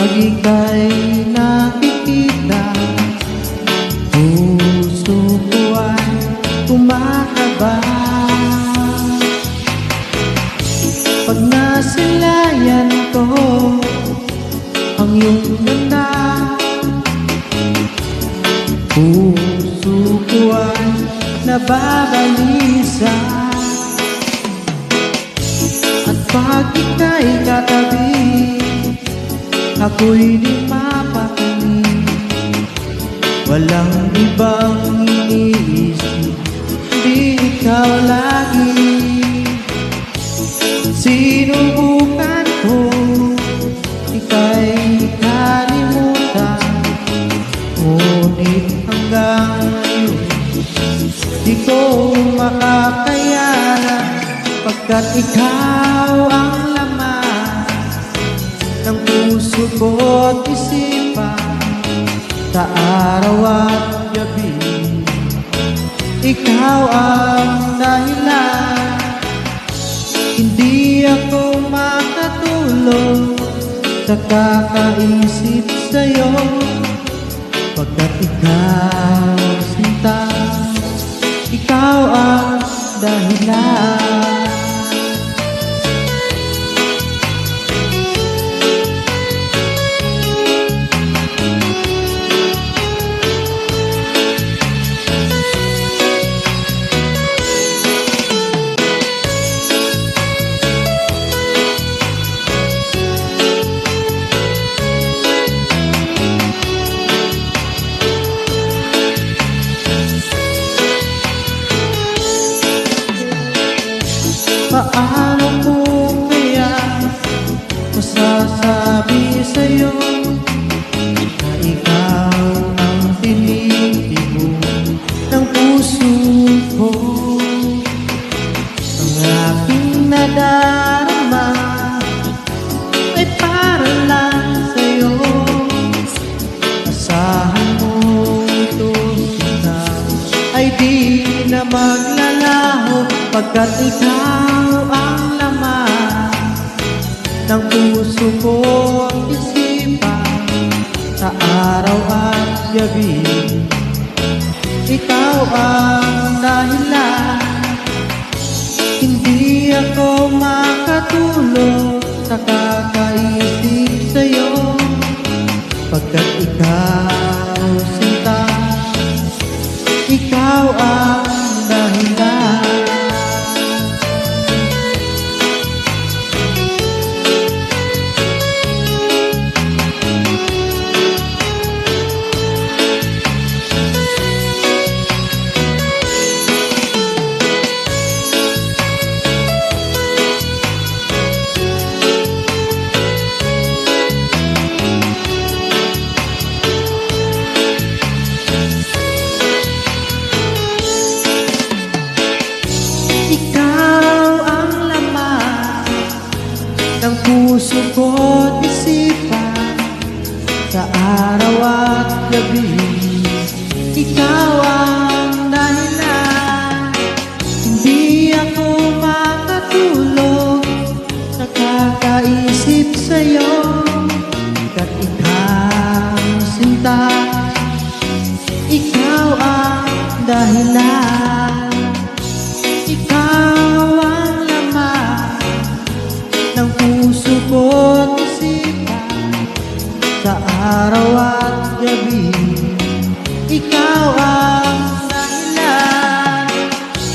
Pag ika'y nakikita, puso ko ay kumakaba. Pag nasilayan ko ang iyong ganda, puso ko ay nababalisa. At pag ika'y katabi, ako'y di mapakinig. Walang ibang iniisip, di ikaw lagi. Sinubukan ko, ika'y kalimutan, ngunit hanggang ngayon di ko makakayanan. Pagkat ikaw ang laman ng puso ko't isipan, sa araw at gabi ikaw ang dahilan. Hindi ako makatulog sa kakaisip sa'yo, pagkat ikaw sinta, ikaw ang dahilan. Paano ko kaya masasabi sa'yo na ikaw ang tinitibo ng puso ko? Ang aking nadarama ay para lang sa'yo. Asahan mo ito, kita ay di na maglalaho, pagkat ikaw ang laman ng puso ko't isipan, sa araw at gabi ikaw ang dahilan. Hindi ako makatulog sa kakaisip sa'yo, pagkat ikaw sinta, ikaw ang dahilan. Ikaw ang laman ng puso ko't isipan, sa araw at gabi ikaw ang dahilan. Hindi ako makatulog sa kakaisip sa'yo, pagkat ikaw sinta, ikaw ang dahilan. Ikaw ang laman ng puso ko't isipan, sa araw at gabi ikaw ang dahilan.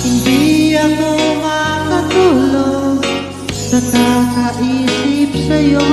Hindi ako makatulog sa kakaisip sa'yo,